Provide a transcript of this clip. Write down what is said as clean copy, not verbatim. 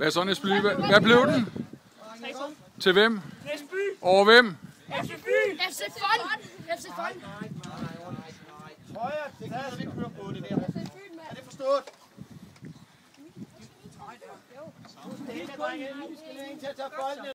Hvad så, Næsby? Hvad blev den? Til hvem? Næsby. Over hvem? FC Fyn. FC Fyn. FC Fyn. Højre, det kan vi køre på det der. Er det forstået? Det er drenge, vi skal have en til at tage bolden.